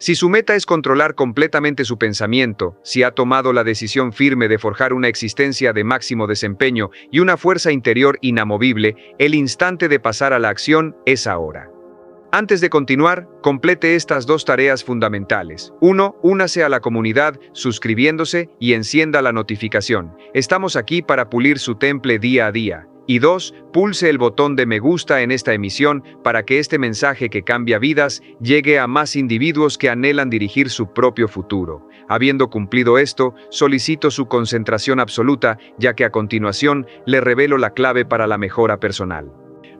Si su meta es controlar completamente su pensamiento, si ha tomado la decisión firme de forjar una existencia de máximo desempeño y una fuerza interior inamovible, el instante de pasar a la acción es ahora. Antes de continuar, complete estas dos tareas fundamentales. 1. Únase a la comunidad, suscribiéndose y encienda la notificación. Estamos aquí para pulir su temple día a día. Y 2. Pulse el botón de me gusta en esta emisión para que este mensaje que cambia vidas llegue a más individuos que anhelan dirigir su propio futuro. Habiendo cumplido esto, solicito su concentración absoluta, ya que a continuación le revelo la clave para la mejora personal.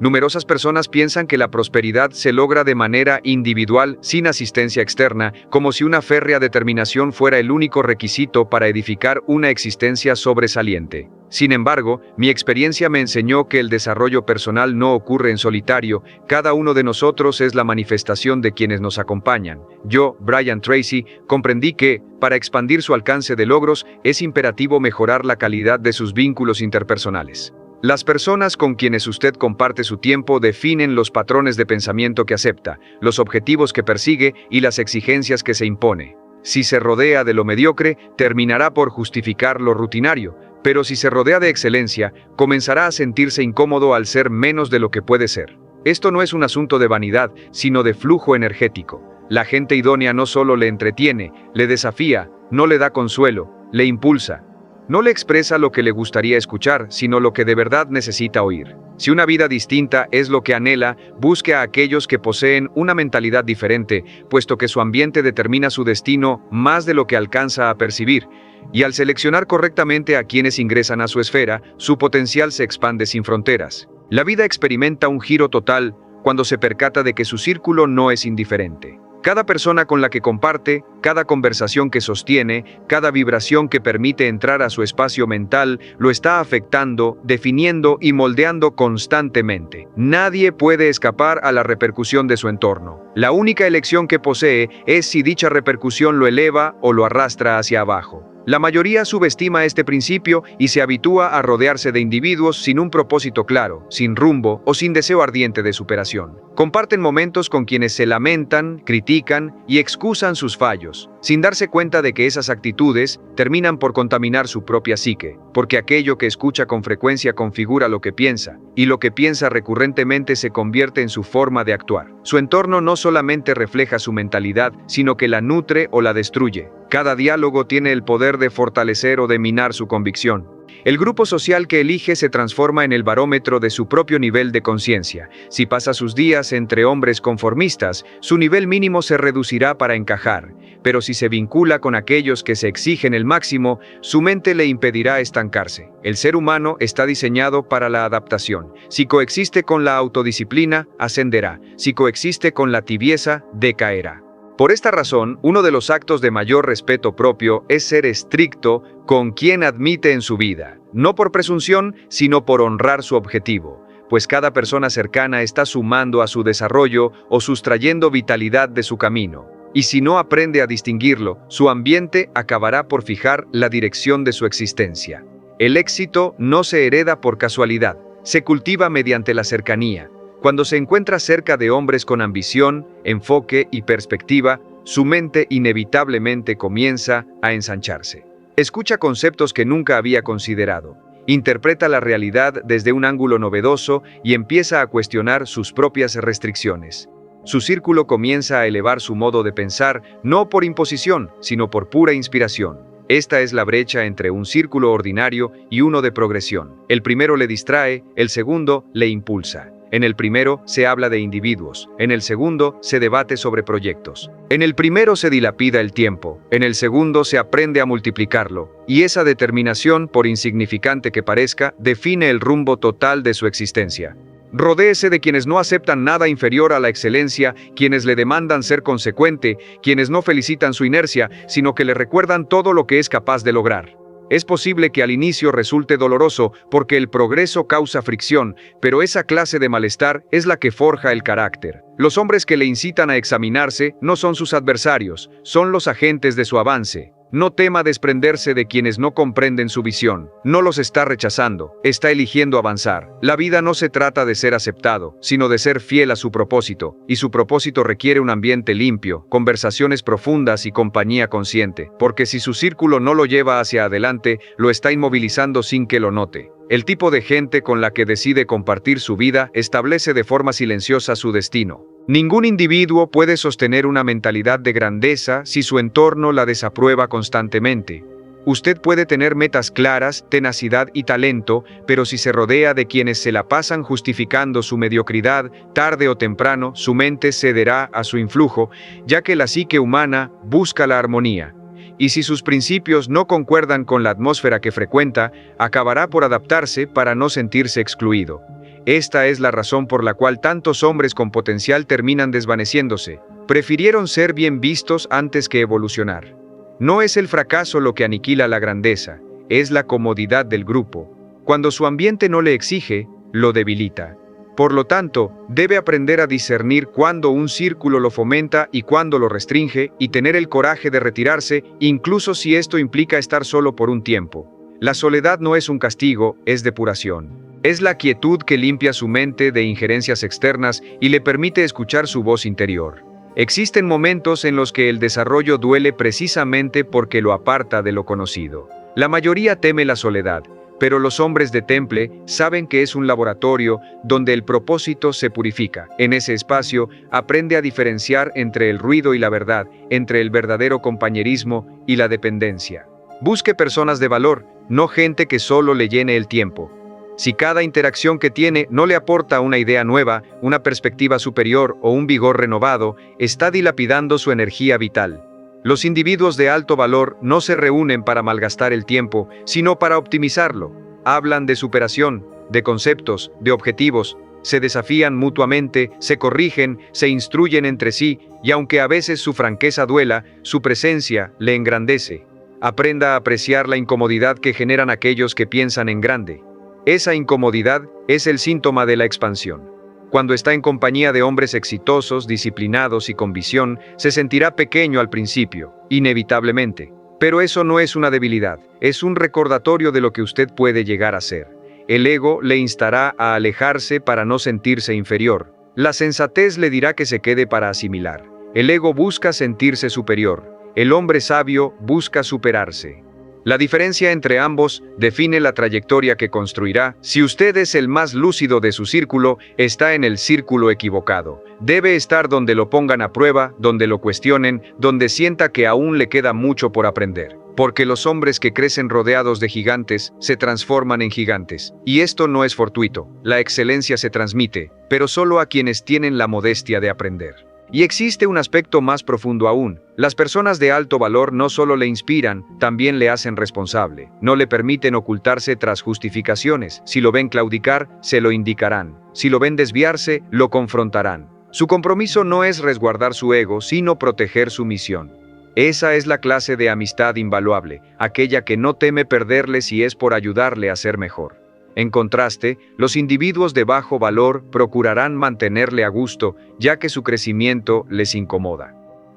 Numerosas personas piensan que la prosperidad se logra de manera individual, sin asistencia externa, como si una férrea determinación fuera el único requisito para edificar una existencia sobresaliente. Sin embargo, mi experiencia me enseñó que el desarrollo personal no ocurre en solitario, cada uno de nosotros es la manifestación de quienes nos acompañan. Yo, Brian Tracy, comprendí que, para expandir su alcance de logros, es imperativo mejorar la calidad de sus vínculos interpersonales. Las personas con quienes usted comparte su tiempo definen los patrones de pensamiento que acepta, los objetivos que persigue y las exigencias que se impone. Si se rodea de lo mediocre, terminará por justificar lo rutinario, pero si se rodea de excelencia, comenzará a sentirse incómodo al ser menos de lo que puede ser. Esto no es un asunto de vanidad, sino de flujo energético. La gente idónea no solo le entretiene, le desafía, no le da consuelo, le impulsa. No le expresa lo que le gustaría escuchar, sino lo que de verdad necesita oír. Si una vida distinta es lo que anhela, busque a aquellos que poseen una mentalidad diferente, puesto que su ambiente determina su destino más de lo que alcanza a percibir. Y al seleccionar correctamente a quienes ingresan a su esfera, su potencial se expande sin fronteras. La vida experimenta un giro total cuando se percata de que su círculo no es indiferente. Cada persona con la que comparte, cada conversación que sostiene, cada vibración que permite entrar a su espacio mental, lo está afectando, definiendo y moldeando constantemente. Nadie puede escapar a la repercusión de su entorno. La única elección que posee es si dicha repercusión lo eleva o lo arrastra hacia abajo. La mayoría subestima este principio y se habitúa a rodearse de individuos sin un propósito claro, sin rumbo o sin deseo ardiente de superación. Comparten momentos con quienes se lamentan, critican y excusan sus fallos, sin darse cuenta de que esas actitudes terminan por contaminar su propia psique, porque aquello que escucha con frecuencia configura lo que piensa, y lo que piensa recurrentemente se convierte en su forma de actuar. Su entorno no solamente refleja su mentalidad, sino que la nutre o la destruye. Cada diálogo tiene el poder de fortalecer o de minar su convicción. El grupo social que elige se transforma en el barómetro de su propio nivel de conciencia. Si pasa sus días entre hombres conformistas, su nivel mínimo se reducirá para encajar. Pero si se vincula con aquellos que se exigen el máximo, su mente le impedirá estancarse. El ser humano está diseñado para la adaptación. Si coexiste con la autodisciplina, ascenderá. Si coexiste con la tibieza, decaerá. Por esta razón, uno de los actos de mayor respeto propio es ser estricto con quien admite en su vida, no por presunción, sino por honrar su objetivo, pues cada persona cercana está sumando a su desarrollo o sustrayendo vitalidad de su camino. Y si no aprende a distinguirlo, su ambiente acabará por fijar la dirección de su existencia. El éxito no se hereda por casualidad, se cultiva mediante la cercanía. Cuando se encuentra cerca de hombres con ambición, enfoque y perspectiva, su mente inevitablemente comienza a ensancharse. Escucha conceptos que nunca había considerado, interpreta la realidad desde un ángulo novedoso y empieza a cuestionar sus propias restricciones. Su círculo comienza a elevar su modo de pensar, no por imposición, sino por pura inspiración. Esta es la brecha entre un círculo ordinario y uno de progresión. El primero le distrae, el segundo le impulsa. En el primero se habla de individuos, en el segundo se debate sobre proyectos. En el primero se dilapida el tiempo, en el segundo se aprende a multiplicarlo, y esa determinación, por insignificante que parezca, define el rumbo total de su existencia. Rodéese de quienes no aceptan nada inferior a la excelencia, quienes le demandan ser consecuente, quienes no felicitan su inercia, sino que le recuerdan todo lo que es capaz de lograr. Es posible que al inicio resulte doloroso porque el progreso causa fricción, pero esa clase de malestar es la que forja el carácter. Los hombres que le incitan a examinarse no son sus adversarios, son los agentes de su avance. No tema desprenderse de quienes no comprenden su visión. No los está rechazando, está eligiendo avanzar. La vida no se trata de ser aceptado, sino de ser fiel a su propósito, y su propósito requiere un ambiente limpio, conversaciones profundas y compañía consciente, porque si su círculo no lo lleva hacia adelante, lo está inmovilizando sin que lo note. El tipo de gente con la que decide compartir su vida establece de forma silenciosa su destino. Ningún individuo puede sostener una mentalidad de grandeza si su entorno la desaprueba constantemente. Usted puede tener metas claras, tenacidad y talento, pero si se rodea de quienes se la pasan justificando su mediocridad, tarde o temprano su mente cederá a su influjo, ya que la psique humana busca la armonía. Y si sus principios no concuerdan con la atmósfera que frecuenta, acabará por adaptarse para no sentirse excluido. Esta es la razón por la cual tantos hombres con potencial terminan desvaneciéndose. Prefirieron ser bien vistos antes que evolucionar. No es el fracaso lo que aniquila la grandeza, es la comodidad del grupo. Cuando su ambiente no le exige, lo debilita. Por lo tanto, debe aprender a discernir cuándo un círculo lo fomenta y cuándo lo restringe, y tener el coraje de retirarse, incluso si esto implica estar solo por un tiempo. La soledad no es un castigo, es depuración. Es la quietud que limpia su mente de injerencias externas y le permite escuchar su voz interior. Existen momentos en los que el desarrollo duele precisamente porque lo aparta de lo conocido. La mayoría teme la soledad, pero los hombres de temple saben que es un laboratorio donde el propósito se purifica. En ese espacio, aprende a diferenciar entre el ruido y la verdad, entre el verdadero compañerismo y la dependencia. Busque personas de valor, no gente que solo le llene el tiempo. Si cada interacción que tiene no le aporta una idea nueva, una perspectiva superior o un vigor renovado, está dilapidando su energía vital. Los individuos de alto valor no se reúnen para malgastar el tiempo, sino para optimizarlo. Hablan de superación, de conceptos, de objetivos, se desafían mutuamente, se corrigen, se instruyen entre sí, y aunque a veces su franqueza duela, su presencia le engrandece. Aprenda a apreciar la incomodidad que generan aquellos que piensan en grande. Esa incomodidad es el síntoma de la expansión. Cuando está en compañía de hombres exitosos, disciplinados y con visión, se sentirá pequeño al principio, inevitablemente. Pero eso no es una debilidad, es un recordatorio de lo que usted puede llegar a ser. El ego le instará a alejarse para no sentirse inferior. La sensatez le dirá que se quede para asimilar. El ego busca sentirse superior. El hombre sabio busca superarse. La diferencia entre ambos define la trayectoria que construirá. Si usted es el más lúcido de su círculo, está en el círculo equivocado. Debe estar donde lo pongan a prueba, donde lo cuestionen, donde sienta que aún le queda mucho por aprender. Porque los hombres que crecen rodeados de gigantes se transforman en gigantes. Y esto no es fortuito. La excelencia se transmite, pero solo a quienes tienen la modestia de aprender. Y existe un aspecto más profundo aún. Las personas de alto valor no solo le inspiran, también le hacen responsable. No le permiten ocultarse tras justificaciones. Si lo ven claudicar, se lo indicarán. Si lo ven desviarse, lo confrontarán. Su compromiso no es resguardar su ego, sino proteger su misión. Esa es la clase de amistad invaluable, aquella que no teme perderle si es por ayudarle a ser mejor. En contraste, los individuos de bajo valor procurarán mantenerle a gusto, ya que su crecimiento les incomoda.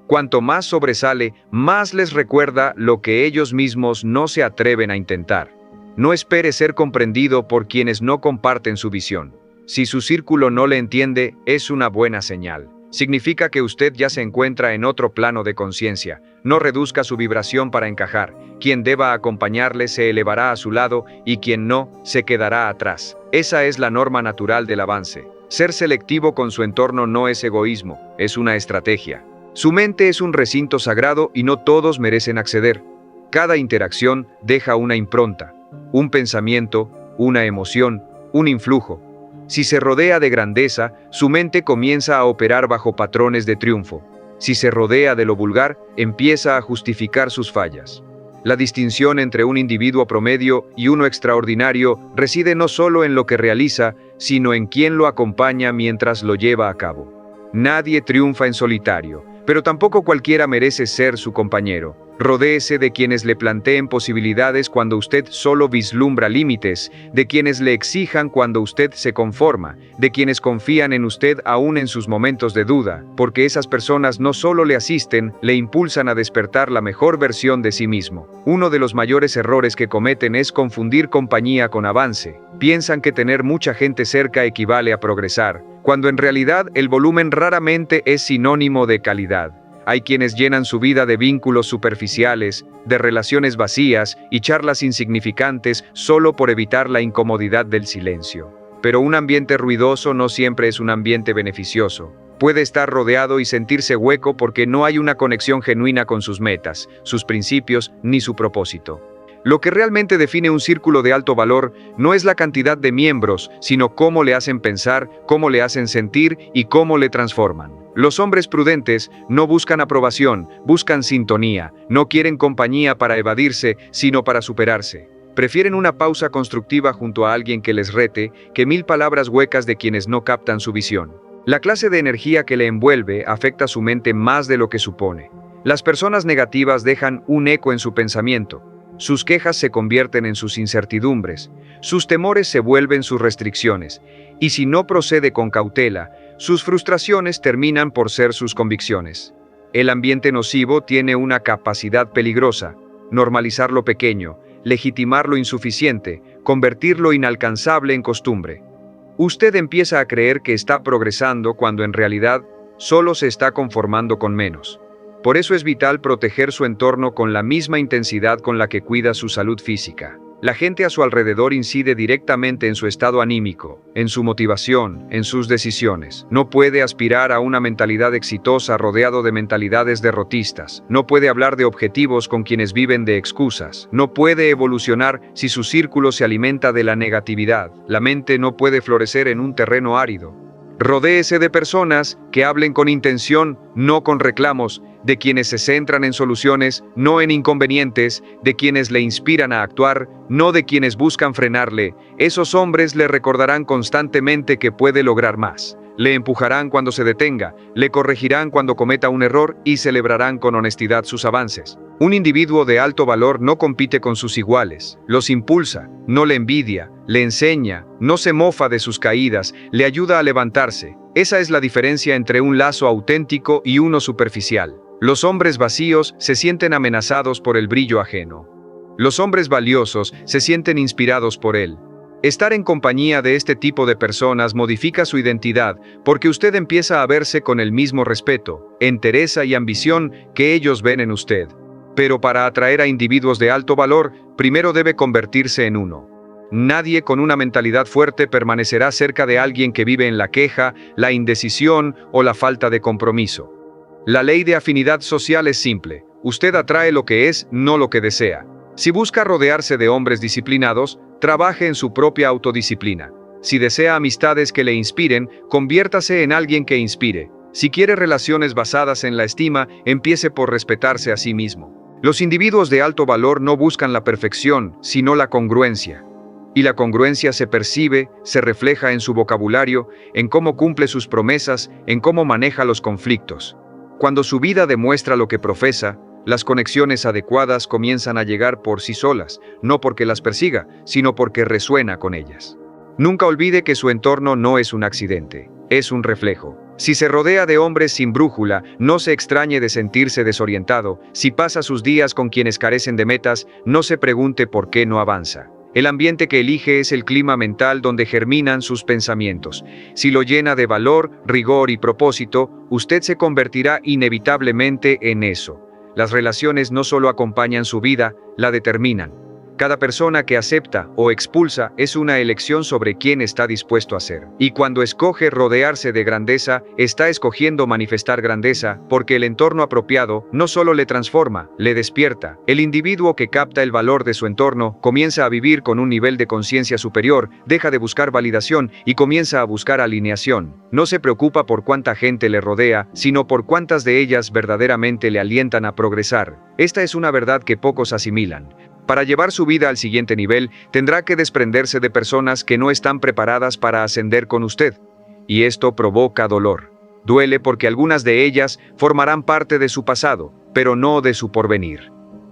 Cuanto más sobresale, más les recuerda lo que ellos mismos no se atreven a intentar. No espere ser comprendido por quienes no comparten su visión. Si su círculo no le entiende, es una buena señal. Significa que usted ya se encuentra en otro plano de conciencia. No reduzca su vibración para encajar. Quien deba acompañarle se elevará a su lado y quien no, se quedará atrás. Esa es la norma natural del avance. Ser selectivo con su entorno no es egoísmo, es una estrategia. Su mente es un recinto sagrado y no todos merecen acceder. Cada interacción deja una impronta, un pensamiento, una emoción, un influjo. Si se rodea de grandeza, su mente comienza a operar bajo patrones de triunfo. Si se rodea de lo vulgar, empieza a justificar sus fallas. La distinción entre un individuo promedio y uno extraordinario reside no solo en lo que realiza, sino en quién lo acompaña mientras lo lleva a cabo. Nadie triunfa en solitario, Pero tampoco cualquiera merece ser su compañero. Rodéese de quienes le planteen posibilidades cuando usted solo vislumbra límites, de quienes le exijan cuando usted se conforma, de quienes confían en usted aún en sus momentos de duda, porque esas personas no solo le asisten, le impulsan a despertar la mejor versión de sí mismo. Uno de los mayores errores que cometen es confundir compañía con avance. Piensan que tener mucha gente cerca equivale a progresar, cuando en realidad el volumen raramente es sinónimo de calidad. Hay quienes llenan su vida de vínculos superficiales, de relaciones vacías y charlas insignificantes solo por evitar la incomodidad del silencio. Pero un ambiente ruidoso no siempre es un ambiente beneficioso. Puede estar rodeado y sentirse hueco porque no hay una conexión genuina con sus metas, sus principios ni su propósito. Lo que realmente define un círculo de alto valor no es la cantidad de miembros, sino cómo le hacen pensar, cómo le hacen sentir y cómo le transforman. Los hombres prudentes no buscan aprobación, buscan sintonía, no quieren compañía para evadirse, sino para superarse. Prefieren una pausa constructiva junto a alguien que les rete, que 1000 palabras huecas de quienes no captan su visión. La clase de energía que le envuelve afecta su mente más de lo que supone. Las personas negativas dejan un eco en su pensamiento. Sus quejas se convierten en sus incertidumbres, sus temores se vuelven sus restricciones, y si no procede con cautela, sus frustraciones terminan por ser sus convicciones. El ambiente nocivo tiene una capacidad peligrosa: normalizar lo pequeño, legitimar lo insuficiente, convertir lo inalcanzable en costumbre. Usted empieza a creer que está progresando cuando en realidad solo se está conformando con menos. Por eso es vital proteger su entorno con la misma intensidad con la que cuida su salud física. La gente a su alrededor incide directamente en su estado anímico, en su motivación, en sus decisiones. No puede aspirar a una mentalidad exitosa rodeado de mentalidades derrotistas. No puede hablar de objetivos con quienes viven de excusas. No puede evolucionar si su círculo se alimenta de la negatividad. La mente no puede florecer en un terreno árido. Rodéese de personas que hablen con intención, no con reclamos, de quienes se centran en soluciones, no en inconvenientes, de quienes le inspiran a actuar, no de quienes buscan frenarle. Esos hombres le recordarán constantemente que puede lograr más. Le empujarán cuando se detenga, le corregirán cuando cometa un error y celebrarán con honestidad sus avances. Un individuo de alto valor no compite con sus iguales, los impulsa, no le envidia, le enseña, no se mofa de sus caídas, le ayuda a levantarse. Esa es la diferencia entre un lazo auténtico y uno superficial. Los hombres vacíos se sienten amenazados por el brillo ajeno. Los hombres valiosos se sienten inspirados por él. Estar en compañía de este tipo de personas modifica su identidad porque usted empieza a verse con el mismo respeto, entereza y ambición que ellos ven en usted. Pero para atraer a individuos de alto valor, primero debe convertirse en uno. Nadie con una mentalidad fuerte permanecerá cerca de alguien que vive en la queja, la indecisión o la falta de compromiso. La ley de afinidad social es simple: usted atrae lo que es, no lo que desea. Si busca rodearse de hombres disciplinados, trabaje en su propia autodisciplina. Si desea amistades que le inspiren, conviértase en alguien que inspire. Si quiere relaciones basadas en la estima, empiece por respetarse a sí mismo. Los individuos de alto valor no buscan la perfección, sino la congruencia. Y la congruencia se percibe, se refleja en su vocabulario, en cómo cumple sus promesas, en cómo maneja los conflictos. Cuando su vida demuestra lo que profesa, las conexiones adecuadas comienzan a llegar por sí solas, no porque las persiga, sino porque resuena con ellas. Nunca olvide que su entorno no es un accidente, es un reflejo. Si se rodea de hombres sin brújula, no se extrañe de sentirse desorientado. Si pasa sus días con quienes carecen de metas, no se pregunte por qué no avanza. El ambiente que elige es el clima mental donde germinan sus pensamientos. Si lo llena de valor, rigor y propósito, usted se convertirá inevitablemente en eso. Las relaciones no solo acompañan su vida, la determinan. Cada persona que acepta o expulsa es una elección sobre quién está dispuesto a ser. Y cuando escoge rodearse de grandeza, está escogiendo manifestar grandeza, porque el entorno apropiado no solo le transforma, le despierta. El individuo que capta el valor de su entorno comienza a vivir con un nivel de conciencia superior, deja de buscar validación y comienza a buscar alineación. No se preocupa por cuánta gente le rodea, sino por cuántas de ellas verdaderamente le alientan a progresar. Esta es una verdad que pocos asimilan. Para llevar su vida al siguiente nivel, tendrá que desprenderse de personas que no están preparadas para ascender con usted. Y esto provoca dolor. Duele porque algunas de ellas formarán parte de su pasado, pero no de su porvenir.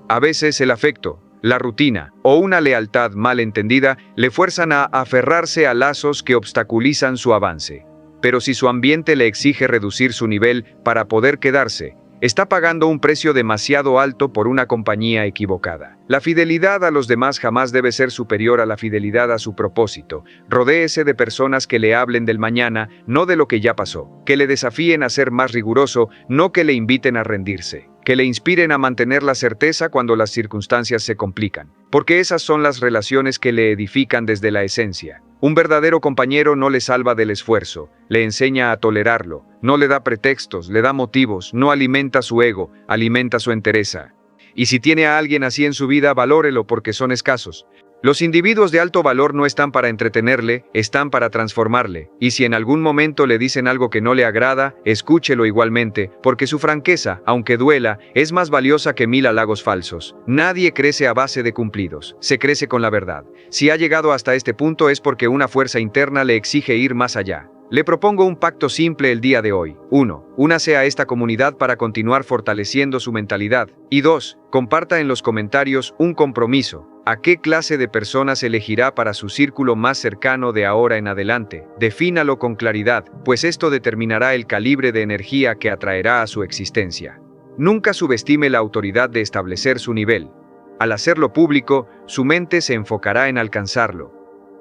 A veces el afecto, la rutina o una lealtad mal entendida le fuerzan a aferrarse a lazos que obstaculizan su avance. Pero si su ambiente le exige reducir su nivel para poder quedarse, está pagando un precio demasiado alto por una compañía equivocada. La fidelidad a los demás jamás debe ser superior a la fidelidad a su propósito. Rodéese de personas que le hablen del mañana, no de lo que ya pasó, que le desafíen a ser más riguroso, no que le inviten a rendirse, que le inspiren a mantener la certeza cuando las circunstancias se complican, porque esas son las relaciones que le edifican desde la esencia. Un verdadero compañero no le salva del esfuerzo, le enseña a tolerarlo, no le da pretextos, le da motivos, no alimenta su ego, alimenta su entereza. Y si tiene a alguien así en su vida, valórelo porque son escasos. Los individuos de alto valor no están para entretenerle, están para transformarle. Y si en algún momento le dicen algo que no le agrada, escúchelo igualmente, porque su franqueza, aunque duela, es más valiosa que 1000 halagos falsos. Nadie crece a base de cumplidos, se crece con la verdad. Si ha llegado hasta este punto es porque una fuerza interna le exige ir más allá. Le propongo un pacto simple el día de hoy. 1. Únase a esta comunidad para continuar fortaleciendo su mentalidad. Y 2. Comparta en los comentarios un compromiso. ¿A qué clase de personas elegirá para su círculo más cercano de ahora en adelante? Defínalo con claridad, pues esto determinará el calibre de energía que atraerá a su existencia. Nunca subestime la autoridad de establecer su nivel. Al hacerlo público, su mente se enfocará en alcanzarlo.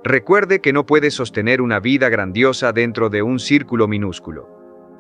Recuerde que no puede sostener una vida grandiosa dentro de un círculo minúsculo.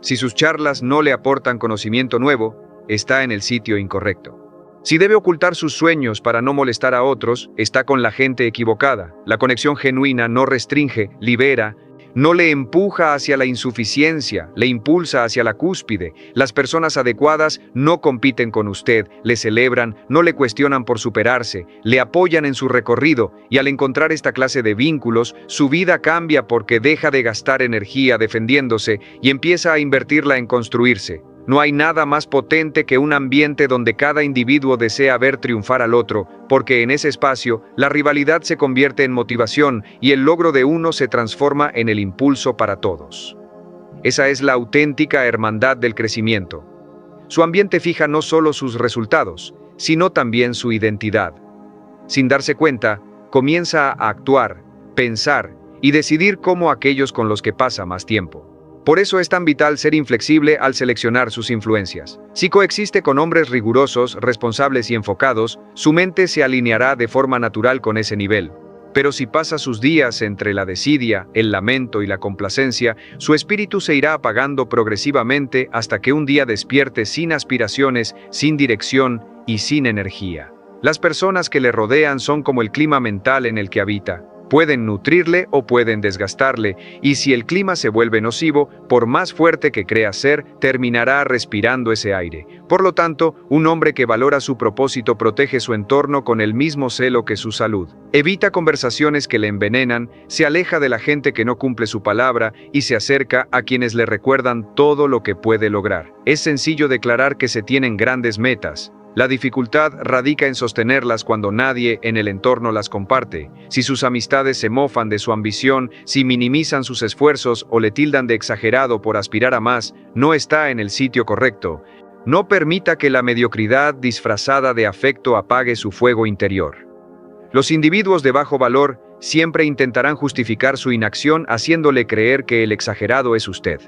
Si sus charlas no le aportan conocimiento nuevo, está en el sitio incorrecto. Si debe ocultar sus sueños para no molestar a otros, está con la gente equivocada. La conexión genuina no restringe, libera, no le empuja hacia la insuficiencia, le impulsa hacia la cúspide. Las personas adecuadas no compiten con usted, le celebran, no le cuestionan por superarse, le apoyan en su recorrido, y al encontrar esta clase de vínculos, su vida cambia porque deja de gastar energía defendiéndose y empieza a invertirla en construirse. No hay nada más potente que un ambiente donde cada individuo desea ver triunfar al otro, porque en ese espacio, la rivalidad se convierte en motivación y el logro de uno se transforma en el impulso para todos. Esa es la auténtica hermandad del crecimiento. Su ambiente fija no solo sus resultados, sino también su identidad. Sin darse cuenta, comienza a actuar, pensar y decidir como aquellos con los que pasa más tiempo. Por eso es tan vital ser inflexible al seleccionar sus influencias. Si coexiste con hombres rigurosos, responsables y enfocados, su mente se alineará de forma natural con ese nivel. Pero si pasa sus días entre la desidia, el lamento y la complacencia, su espíritu se irá apagando progresivamente hasta que un día despierte sin aspiraciones, sin dirección y sin energía. Las personas que le rodean son como el clima mental en el que habita. Pueden nutrirle o pueden desgastarle, y si el clima se vuelve nocivo, por más fuerte que crea ser, terminará respirando ese aire. Por lo tanto, un hombre que valora su propósito protege su entorno con el mismo celo que su salud. Evita conversaciones que le envenenan, se aleja de la gente que no cumple su palabra y se acerca a quienes le recuerdan todo lo que puede lograr. Es sencillo declarar que se tienen grandes metas. La dificultad radica en sostenerlas cuando nadie en el entorno las comparte. Si sus amistades se mofan de su ambición, si minimizan sus esfuerzos o le tildan de exagerado por aspirar a más, no está en el sitio correcto. No permita que la mediocridad disfrazada de afecto apague su fuego interior. Los individuos de bajo valor siempre intentarán justificar su inacción haciéndole creer que el exagerado es usted.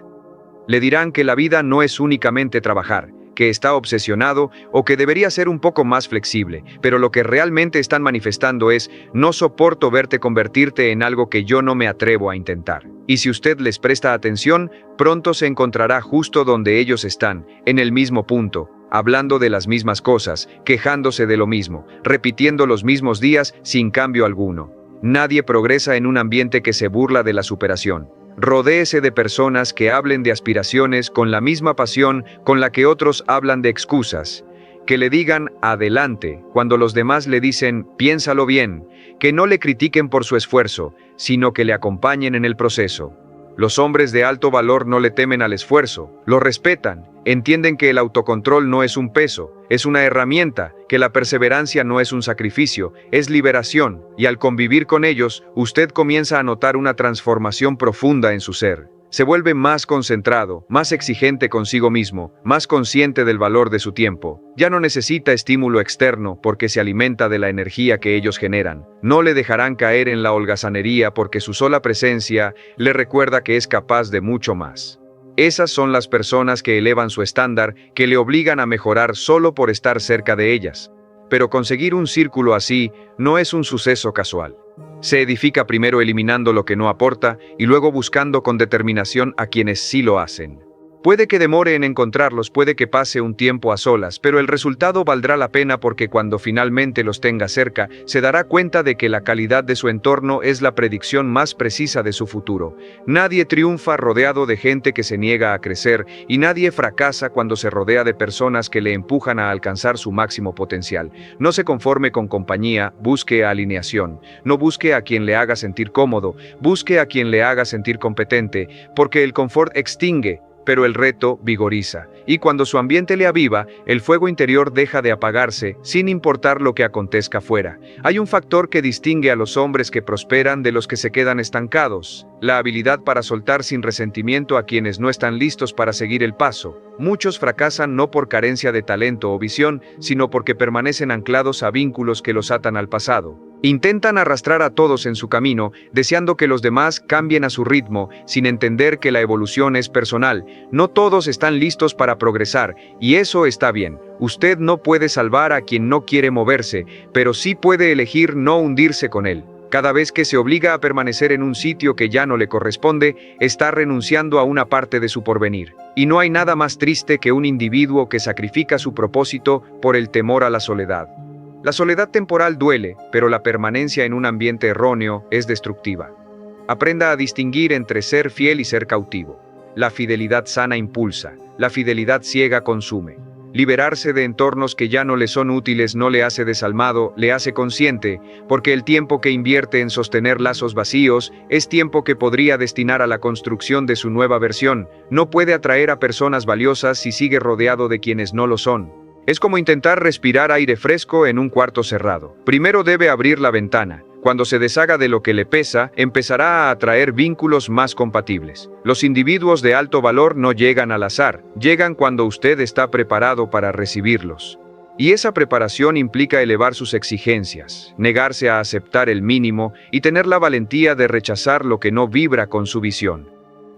Le dirán que la vida no es únicamente trabajar, que está obsesionado o que debería ser un poco más flexible, pero lo que realmente están manifestando es: no soporto verte convertirte en algo que yo no me atrevo a intentar. Y si usted les presta atención, pronto se encontrará justo donde ellos están, en el mismo punto, hablando de las mismas cosas, quejándose de lo mismo, repitiendo los mismos días sin cambio alguno. Nadie progresa en un ambiente que se burla de la superación. Rodéese de personas que hablen de aspiraciones con la misma pasión con la que otros hablan de excusas. Que le digan adelante cuando los demás le dicen piénsalo bien. Que no le critiquen por su esfuerzo, sino que le acompañen en el proceso. Los hombres de alto valor no le temen al esfuerzo, lo respetan, entienden que el autocontrol no es un peso, es una herramienta, que la perseverancia no es un sacrificio, es liberación, y al convivir con ellos, usted comienza a notar una transformación profunda en su ser. Se vuelve más concentrado, más exigente consigo mismo, más consciente del valor de su tiempo. Ya no necesita estímulo externo porque se alimenta de la energía que ellos generan. No le dejarán caer en la holgazanería porque su sola presencia le recuerda que es capaz de mucho más. Esas son las personas que elevan su estándar, que le obligan a mejorar solo por estar cerca de ellas. Pero conseguir un círculo así no es un suceso casual. Se edifica primero eliminando lo que no aporta y luego buscando con determinación a quienes sí lo hacen. Puede que demore en encontrarlos, puede que pase un tiempo a solas, pero el resultado valdrá la pena porque cuando finalmente los tenga cerca, se dará cuenta de que la calidad de su entorno es la predicción más precisa de su futuro. Nadie triunfa rodeado de gente que se niega a crecer y nadie fracasa cuando se rodea de personas que le empujan a alcanzar su máximo potencial. No se conforme con compañía, busque alineación. No busque a quien le haga sentir cómodo, busque a quien le haga sentir competente, porque el confort extingue, pero el reto vigoriza, y cuando su ambiente le aviva, el fuego interior deja de apagarse, sin importar lo que acontezca fuera. Hay un factor que distingue a los hombres que prosperan de los que se quedan estancados: la habilidad para soltar sin resentimiento a quienes no están listos para seguir el paso. Muchos fracasan no por carencia de talento o visión, sino porque permanecen anclados a vínculos que los atan al pasado. Intentan arrastrar a todos en su camino, deseando que los demás cambien a su ritmo, sin entender que la evolución es personal. No todos están listos para progresar, y eso está bien. Usted no puede salvar a quien no quiere moverse, pero sí puede elegir no hundirse con él. Cada vez que se obliga a permanecer en un sitio que ya no le corresponde, está renunciando a una parte de su porvenir. Y no hay nada más triste que un individuo que sacrifica su propósito por el temor a la soledad. La soledad temporal duele, pero la permanencia en un ambiente erróneo es destructiva. Aprenda a distinguir entre ser fiel y ser cautivo. La fidelidad sana impulsa, la fidelidad ciega consume. Liberarse de entornos que ya no le son útiles no le hace desalmado, le hace consciente, porque el tiempo que invierte en sostener lazos vacíos es tiempo que podría destinar a la construcción de su nueva versión. No puede atraer a personas valiosas si sigue rodeado de quienes no lo son. Es como intentar respirar aire fresco en un cuarto cerrado. Primero debe abrir la ventana. Cuando se deshaga de lo que le pesa, empezará a atraer vínculos más compatibles. Los individuos de alto valor no llegan al azar, llegan cuando usted está preparado para recibirlos. Y esa preparación implica elevar sus exigencias, negarse a aceptar el mínimo y tener la valentía de rechazar lo que no vibra con su visión.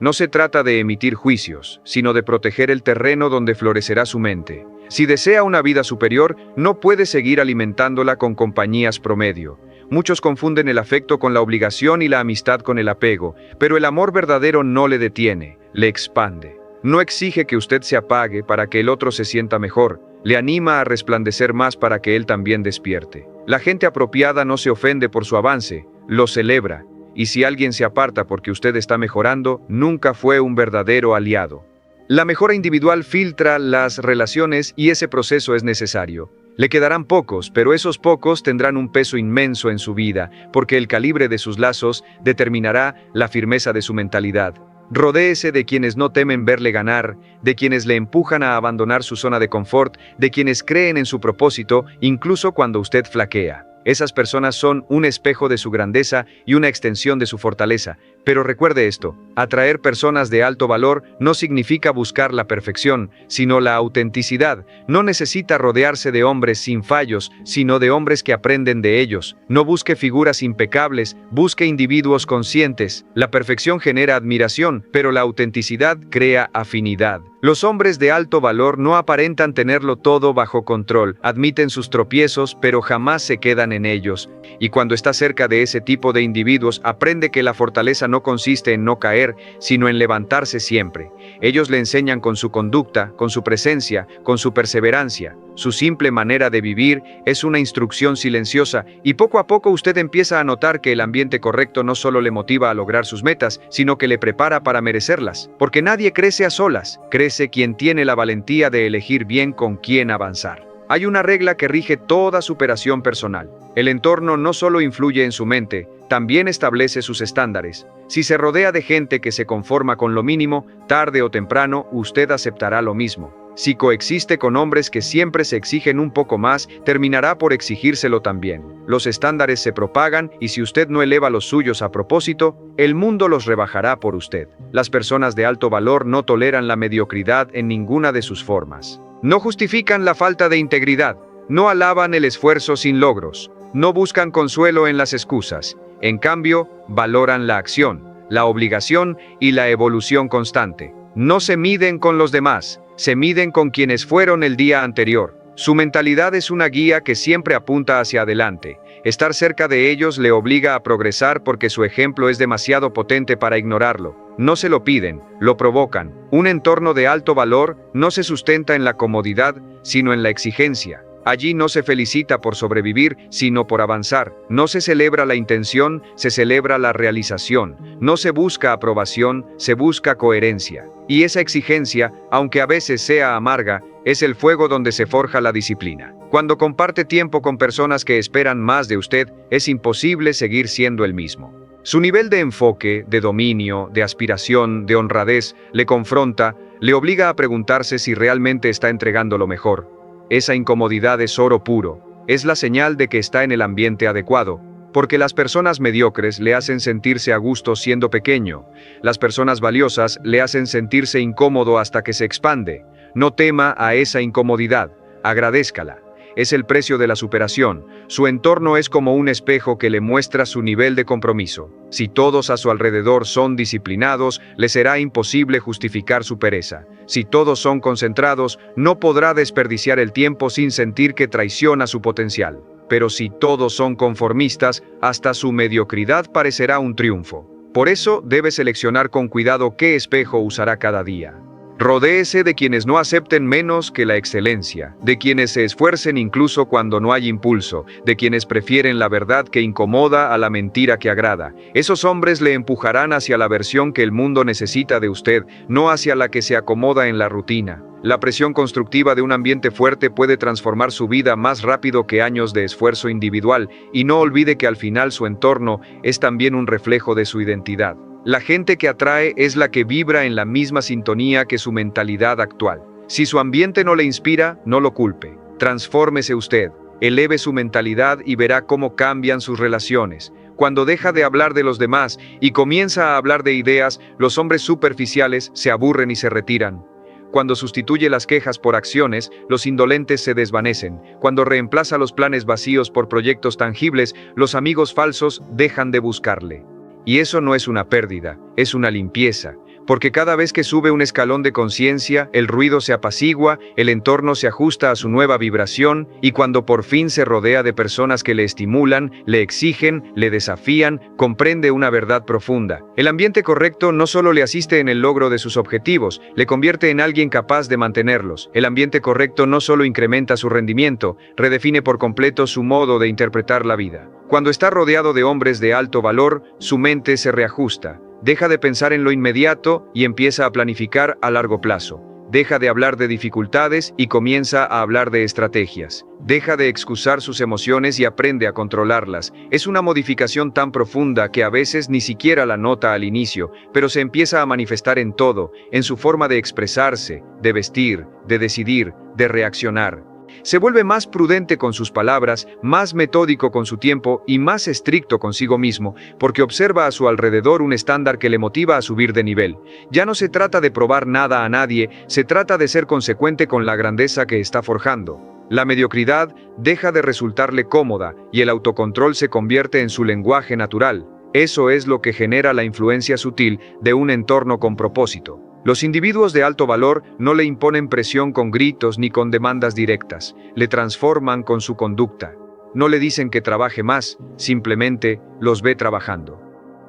No se trata de emitir juicios, sino de proteger el terreno donde florecerá su mente. Si desea una vida superior, no puede seguir alimentándola con compañías promedio. Muchos confunden el afecto con la obligación y la amistad con el apego, pero el amor verdadero no le detiene, le expande. No exige que usted se apague para que el otro se sienta mejor, le anima a resplandecer más para que él también despierte. La gente apropiada no se ofende por su avance, lo celebra. Y si alguien se aparta porque usted está mejorando, nunca fue un verdadero aliado. La mejora individual filtra las relaciones y ese proceso es necesario. Le quedarán pocos, pero esos pocos tendrán un peso inmenso en su vida, porque el calibre de sus lazos determinará la firmeza de su mentalidad. Rodéese de quienes no temen verle ganar, de quienes le empujan a abandonar su zona de confort, de quienes creen en su propósito, incluso cuando usted flaquea. Esas personas son un espejo de su grandeza y una extensión de su fortaleza. Pero recuerde esto: atraer personas de alto valor no significa buscar la perfección, sino la autenticidad. No necesita rodearse de hombres sin fallos, sino de hombres que aprenden de ellos. No busque figuras impecables, busque individuos conscientes. La perfección genera admiración, pero la autenticidad crea afinidad. Los hombres de alto valor no aparentan tenerlo todo bajo control, admiten sus tropiezos, pero jamás se quedan en ellos. Y cuando está cerca de ese tipo de individuos, aprende que la fortaleza no consiste en no caer, sino en levantarse siempre. Ellos le enseñan con su conducta, con su presencia, con su perseverancia. Su simple manera de vivir es una instrucción silenciosa, y poco a poco usted empieza a notar que el ambiente correcto no solo le motiva a lograr sus metas, sino que le prepara para merecerlas. Porque nadie crece a solas, crece quien tiene la valentía de elegir bien con quién avanzar. Hay una regla que rige toda superación personal. El entorno no solo influye en su mente, también establece sus estándares. Si se rodea de gente que se conforma con lo mínimo, tarde o temprano usted aceptará lo mismo. Si coexiste con hombres que siempre se exigen un poco más, terminará por exigírselo también. Los estándares se propagan y si usted no eleva los suyos a propósito, el mundo los rebajará por usted. Las personas de alto valor no toleran la mediocridad en ninguna de sus formas. No justifican la falta de integridad, no alaban el esfuerzo sin logros, no buscan consuelo en las excusas. En cambio, valoran la acción, la obligación y la evolución constante. No se miden con los demás, se miden con quienes fueron el día anterior. Su mentalidad es una guía que siempre apunta hacia adelante. Estar cerca de ellos le obliga a progresar porque su ejemplo es demasiado potente para ignorarlo. No se lo piden, lo provocan. Un entorno de alto valor no se sustenta en la comodidad, sino en la exigencia. Allí no se felicita por sobrevivir, sino por avanzar. No se celebra la intención, se celebra la realización. No se busca aprobación, se busca coherencia. Y esa exigencia, aunque a veces sea amarga, es el fuego donde se forja la disciplina. Cuando comparte tiempo con personas que esperan más de usted, es imposible seguir siendo el mismo. Su nivel de enfoque, de dominio, de aspiración, de honradez, le confronta, le obliga a preguntarse si realmente está entregando lo mejor. Esa incomodidad es oro puro, es la señal de que está en el ambiente adecuado, porque las personas mediocres le hacen sentirse a gusto siendo pequeño, las personas valiosas le hacen sentirse incómodo hasta que se expande. No tema a esa incomodidad, agradézcala. Es el precio de la superación. Su entorno es como un espejo que le muestra su nivel de compromiso. Si todos a su alrededor son disciplinados, le será imposible justificar su pereza. Si todos son concentrados, no podrá desperdiciar el tiempo sin sentir que traiciona su potencial. Pero si todos son conformistas, hasta su mediocridad parecerá un triunfo. Por eso debe seleccionar con cuidado qué espejo usará cada día. Rodéese de quienes no acepten menos que la excelencia, de quienes se esfuercen incluso cuando no hay impulso, de quienes prefieren la verdad que incomoda a la mentira que agrada. Esos hombres le empujarán hacia la versión que el mundo necesita de usted, no hacia la que se acomoda en la rutina. La presión constructiva de un ambiente fuerte puede transformar su vida más rápido que años de esfuerzo individual, y no olvide que al final su entorno es también un reflejo de su identidad. La gente que atrae es la que vibra en la misma sintonía que su mentalidad actual. Si su ambiente no le inspira, no lo culpe. Transfórmese usted, eleve su mentalidad y verá cómo cambian sus relaciones. Cuando deja de hablar de los demás y comienza a hablar de ideas, los hombres superficiales se aburren y se retiran. Cuando sustituye las quejas por acciones, los indolentes se desvanecen. Cuando reemplaza los planes vacíos por proyectos tangibles, los amigos falsos dejan de buscarle. Y eso no es una pérdida, es una limpieza, porque cada vez que sube un escalón de conciencia, el ruido se apacigua, el entorno se ajusta a su nueva vibración, y cuando por fin se rodea de personas que le estimulan, le exigen, le desafían, comprende una verdad profunda. El ambiente correcto no solo le asiste en el logro de sus objetivos, le convierte en alguien capaz de mantenerlos. El ambiente correcto no solo incrementa su rendimiento, redefine por completo su modo de interpretar la vida. Cuando está rodeado de hombres de alto valor, su mente se reajusta. Deja de pensar en lo inmediato y empieza a planificar a largo plazo. Deja de hablar de dificultades y comienza a hablar de estrategias. Deja de excusar sus emociones y aprende a controlarlas. Es una modificación tan profunda que a veces ni siquiera la nota al inicio, pero se empieza a manifestar en todo, en su forma de expresarse, de vestir, de decidir, de reaccionar. Se vuelve más prudente con sus palabras, más metódico con su tiempo y más estricto consigo mismo, porque observa a su alrededor un estándar que le motiva a subir de nivel. Ya no se trata de probar nada a nadie, se trata de ser consecuente con la grandeza que está forjando. La mediocridad deja de resultarle cómoda y el autocontrol se convierte en su lenguaje natural. Eso es lo que genera la influencia sutil de un entorno con propósito. Los individuos de alto valor no le imponen presión con gritos ni con demandas directas, le transforman con su conducta. No le dicen que trabaje más, simplemente los ve trabajando.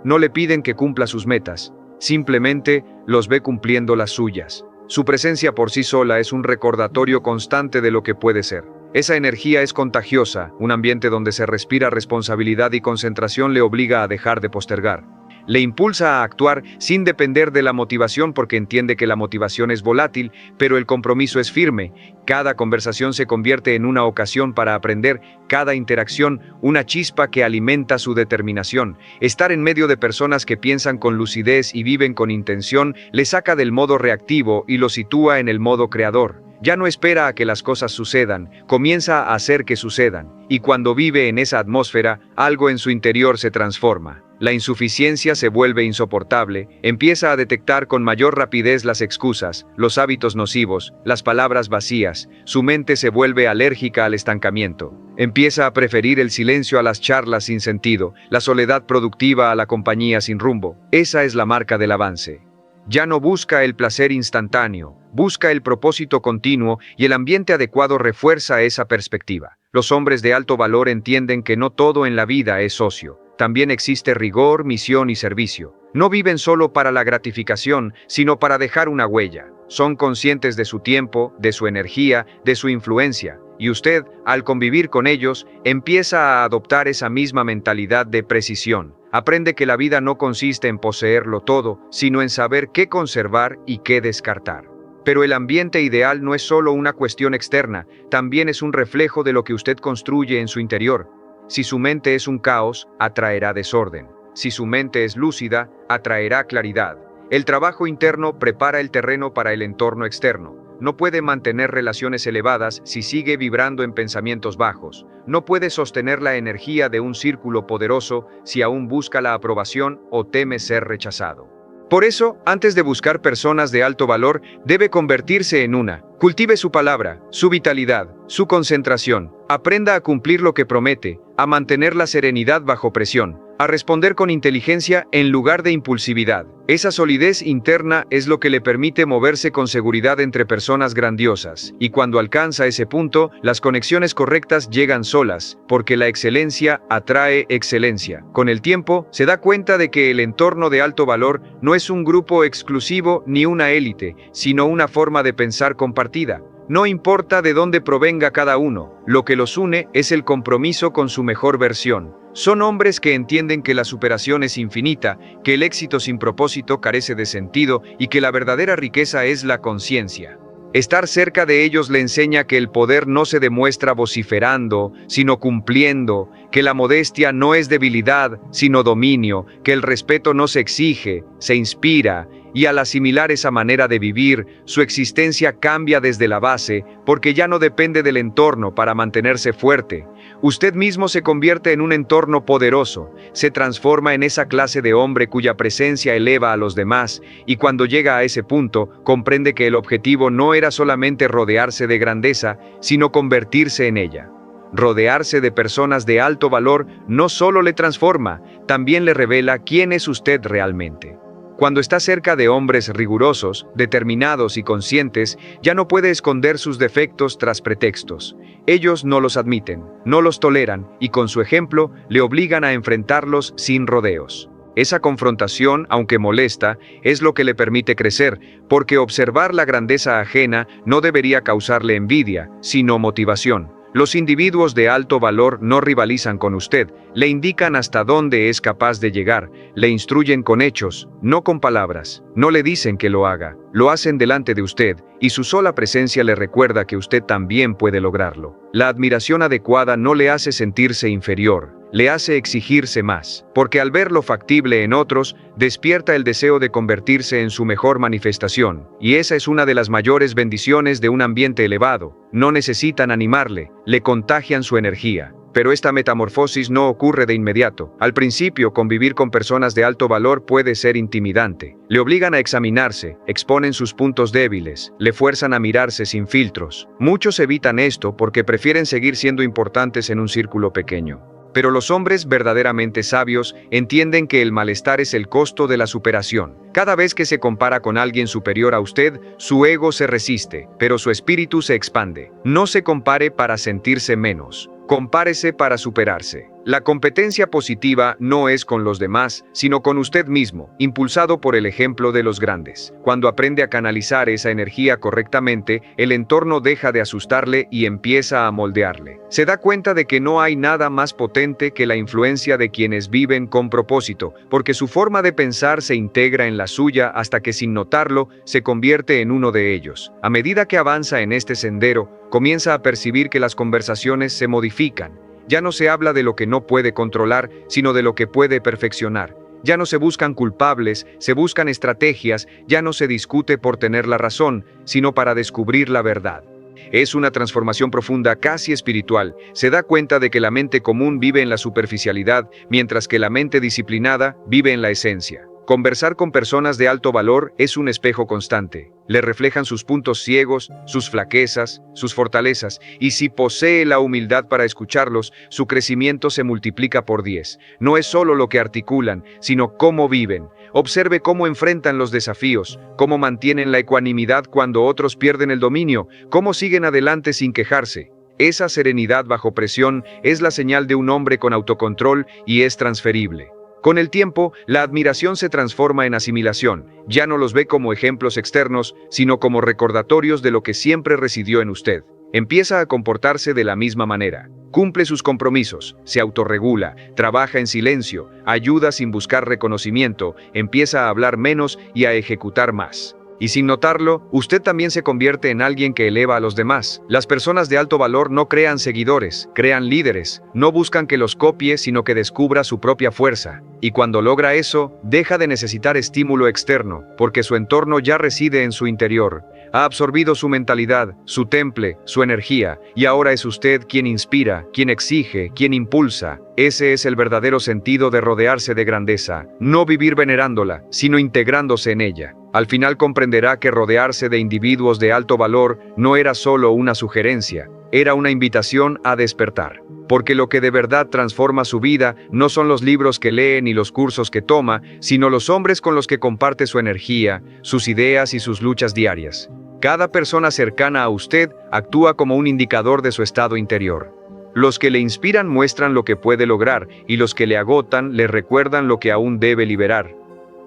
No le piden que cumpla sus metas, simplemente los ve cumpliendo las suyas. Su presencia por sí sola es un recordatorio constante de lo que puede ser. Esa energía es contagiosa, un ambiente donde se respira responsabilidad y concentración le obliga a dejar de postergar. Le impulsa a actuar sin depender de la motivación porque entiende que la motivación es volátil, pero el compromiso es firme. Cada conversación se convierte en una ocasión para aprender, cada interacción una chispa que alimenta su determinación. Estar en medio de personas que piensan con lucidez y viven con intención le saca del modo reactivo y lo sitúa en el modo creador. Ya no espera a que las cosas sucedan, comienza a hacer que sucedan, y cuando vive en esa atmósfera, algo en su interior se transforma. La insuficiencia se vuelve insoportable, empieza a detectar con mayor rapidez las excusas, los hábitos nocivos, las palabras vacías, su mente se vuelve alérgica al estancamiento. Empieza a preferir el silencio a las charlas sin sentido, la soledad productiva a la compañía sin rumbo. Esa es la marca del avance. Ya no busca el placer instantáneo, busca el propósito continuo y el ambiente adecuado refuerza esa perspectiva. Los hombres de alto valor entienden que no todo en la vida es ocio. También existe rigor, misión y servicio. No viven solo para la gratificación, sino para dejar una huella. Son conscientes de su tiempo, de su energía, de su influencia. Y usted, al convivir con ellos, empieza a adoptar esa misma mentalidad de precisión. Aprende que la vida no consiste en poseerlo todo, sino en saber qué conservar y qué descartar. Pero el ambiente ideal no es solo una cuestión externa, también es un reflejo de lo que usted construye en su interior. Si su mente es un caos, atraerá desorden. Si su mente es lúcida, atraerá claridad. El trabajo interno prepara el terreno para el entorno externo. No puede mantener relaciones elevadas si sigue vibrando en pensamientos bajos. No puede sostener la energía de un círculo poderoso si aún busca la aprobación o teme ser rechazado. Por eso, antes de buscar personas de alto valor, debe convertirse en una. Cultive su palabra, su vitalidad, su concentración. Aprenda a cumplir lo que promete, a mantener la serenidad bajo presión, a responder con inteligencia en lugar de impulsividad. Esa solidez interna es lo que le permite moverse con seguridad entre personas grandiosas, y cuando alcanza ese punto, las conexiones correctas llegan solas, porque la excelencia atrae excelencia. Con el tiempo, se da cuenta de que el entorno de alto valor no es un grupo exclusivo ni una élite, sino una forma de pensar compartida. No importa de dónde provenga cada uno, lo que los une es el compromiso con su mejor versión. Son hombres que entienden que la superación es infinita, que el éxito sin propósito carece de sentido y que la verdadera riqueza es la conciencia. Estar cerca de ellos le enseña que el poder no se demuestra vociferando, sino cumpliendo, que la modestia no es debilidad, sino dominio, que el respeto no se exige, se inspira, y al asimilar esa manera de vivir, su existencia cambia desde la base, porque ya no depende del entorno para mantenerse fuerte. Usted mismo se convierte en un entorno poderoso, se transforma en esa clase de hombre cuya presencia eleva a los demás, y cuando llega a ese punto, comprende que el objetivo no era solamente rodearse de grandeza, sino convertirse en ella. Rodearse de personas de alto valor no solo le transforma, también le revela quién es usted realmente. Cuando está cerca de hombres rigurosos, determinados y conscientes, ya no puede esconder sus defectos tras pretextos. Ellos no los admiten, no los toleran y con su ejemplo le obligan a enfrentarlos sin rodeos. Esa confrontación, aunque molesta, es lo que le permite crecer, porque observar la grandeza ajena no debería causarle envidia, sino motivación. Los individuos de alto valor no rivalizan con usted, le indican hasta dónde es capaz de llegar, le instruyen con hechos, no con palabras, no le dicen que lo haga, lo hacen delante de usted, y su sola presencia le recuerda que usted también puede lograrlo. La admiración adecuada no le hace sentirse inferior, le hace exigirse más, porque al ver lo factible en otros, despierta el deseo de convertirse en su mejor manifestación, y esa es una de las mayores bendiciones de un ambiente elevado. No necesitan animarle, le contagian su energía. Pero esta metamorfosis no ocurre de inmediato. Al principio, convivir con personas de alto valor puede ser intimidante. Le obligan a examinarse, exponen sus puntos débiles, le fuerzan a mirarse sin filtros. Muchos evitan esto porque prefieren seguir siendo importantes en un círculo pequeño. Pero los hombres verdaderamente sabios entienden que el malestar es el costo de la superación. Cada vez que se compara con alguien superior a usted, su ego se resiste, pero su espíritu se expande. No se compare para sentirse menos. Compárese para superarse. La competencia positiva no es con los demás, sino con usted mismo, impulsado por el ejemplo de los grandes. Cuando aprende a canalizar esa energía correctamente, el entorno deja de asustarle y empieza a moldearle. Se da cuenta de que no hay nada más potente que la influencia de quienes viven con propósito, porque su forma de pensar se integra en la suya hasta que sin notarlo, se convierte en uno de ellos. A medida que avanza en este sendero, comienza a percibir que las conversaciones se modifican. Ya no se habla de lo que no puede controlar, sino de lo que puede perfeccionar. Ya no se buscan culpables, se buscan estrategias, ya no se discute por tener la razón, sino para descubrir la verdad. Es una transformación profunda, casi espiritual. Se da cuenta de que la mente común vive en la superficialidad, mientras que la mente disciplinada vive en la esencia. Conversar con personas de alto valor es un espejo constante. Le reflejan sus puntos ciegos, sus flaquezas, sus fortalezas, y si posee la humildad para escucharlos, su crecimiento se multiplica por 10. No es solo lo que articulan, sino cómo viven. Observe cómo enfrentan los desafíos, cómo mantienen la ecuanimidad cuando otros pierden el dominio, cómo siguen adelante sin quejarse. Esa serenidad bajo presión es la señal de un hombre con autocontrol y es transferible. Con el tiempo, la admiración se transforma en asimilación. Ya no los ve como ejemplos externos, sino como recordatorios de lo que siempre residió en usted. Empieza a comportarse de la misma manera. Cumple sus compromisos, se autorregula, trabaja en silencio, ayuda sin buscar reconocimiento, empieza a hablar menos y a ejecutar más. Y sin notarlo, usted también se convierte en alguien que eleva a los demás. Las personas de alto valor no crean seguidores, crean líderes. No buscan que los copie, sino que descubra su propia fuerza. Y cuando logra eso, deja de necesitar estímulo externo, porque su entorno ya reside en su interior. Ha absorbido su mentalidad, su temple, su energía, y ahora es usted quien inspira, quien exige, quien impulsa. Ese es el verdadero sentido de rodearse de grandeza, no vivir venerándola, sino integrándose en ella. Al final comprenderá que rodearse de individuos de alto valor no era solo una sugerencia, era una invitación a despertar. Porque lo que de verdad transforma su vida no son los libros que lee ni los cursos que toma, sino los hombres con los que comparte su energía, sus ideas y sus luchas diarias. Cada persona cercana a usted actúa como un indicador de su estado interior. Los que le inspiran muestran lo que puede lograr, y los que le agotan le recuerdan lo que aún debe liberar.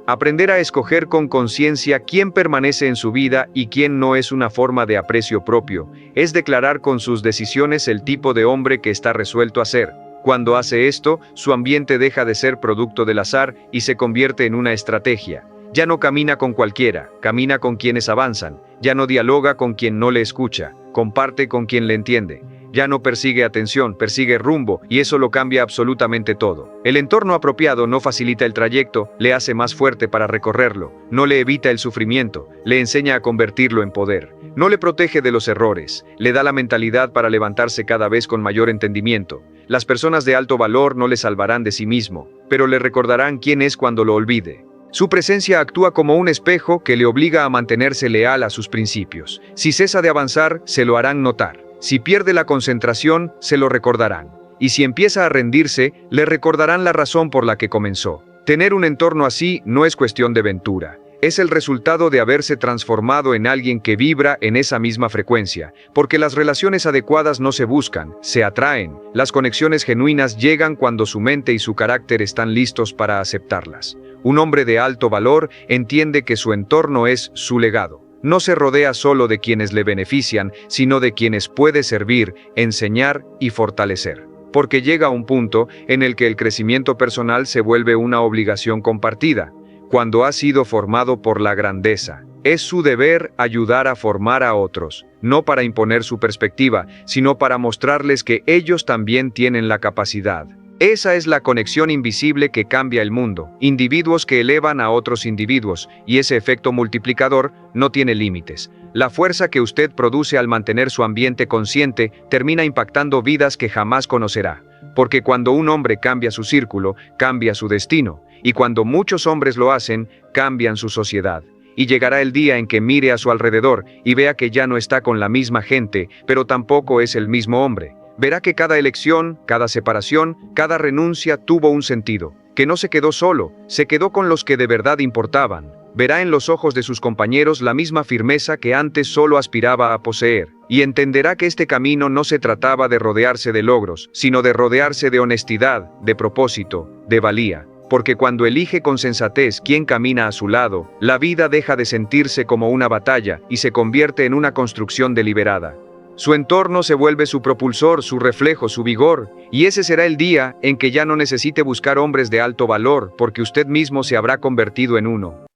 Aprender a escoger con conciencia quién permanece en su vida y quién no es una forma de aprecio propio, es declarar con sus decisiones el tipo de hombre que está resuelto a ser. Cuando hace esto, su ambiente deja de ser producto del azar y se convierte en una estrategia. Ya no camina con cualquiera, camina con quienes avanzan, ya no dialoga con quien no le escucha, comparte con quien le entiende. Ya no persigue atención, persigue rumbo, y eso lo cambia absolutamente todo. El entorno apropiado no facilita el trayecto, le hace más fuerte para recorrerlo, no le evita el sufrimiento, le enseña a convertirlo en poder. No le protege de los errores, le da la mentalidad para levantarse cada vez con mayor entendimiento. Las personas de alto valor no le salvarán de sí mismo, pero le recordarán quién es cuando lo olvide. Su presencia actúa como un espejo que le obliga a mantenerse leal a sus principios. Si cesa de avanzar, se lo harán notar. Si pierde la concentración, se lo recordarán. Y si empieza a rendirse, le recordarán la razón por la que comenzó. Tener un entorno así no es cuestión de ventura. Es el resultado de haberse transformado en alguien que vibra en esa misma frecuencia, porque las relaciones adecuadas no se buscan, se atraen. Las conexiones genuinas llegan cuando su mente y su carácter están listos para aceptarlas. Un hombre de alto valor entiende que su entorno es su legado. No se rodea solo de quienes le benefician, sino de quienes puede servir, enseñar y fortalecer. Porque llega un punto en el que el crecimiento personal se vuelve una obligación compartida. Cuando ha sido formado por la grandeza, es su deber ayudar a formar a otros, no para imponer su perspectiva, sino para mostrarles que ellos también tienen la capacidad. Esa es la conexión invisible que cambia el mundo, individuos que elevan a otros individuos, y ese efecto multiplicador no tiene límites. La fuerza que usted produce al mantener su ambiente consciente termina impactando vidas que jamás conocerá, porque cuando un hombre cambia su círculo, cambia su destino, y cuando muchos hombres lo hacen, cambian su sociedad. Y llegará el día en que mire a su alrededor y vea que ya no está con la misma gente, pero tampoco es el mismo hombre. Verá que cada elección, cada separación, cada renuncia tuvo un sentido, que no se quedó solo, se quedó con los que de verdad importaban. Verá en los ojos de sus compañeros la misma firmeza que antes solo aspiraba a poseer, y entenderá que este camino no se trataba de rodearse de logros, sino de rodearse de honestidad, de propósito, de valía. Porque cuando elige con sensatez quién camina a su lado, la vida deja de sentirse como una batalla y se convierte en una construcción deliberada. Su entorno se vuelve su propulsor, su reflejo, su vigor, y ese será el día en que ya no necesite buscar hombres de alto valor, porque usted mismo se habrá convertido en uno.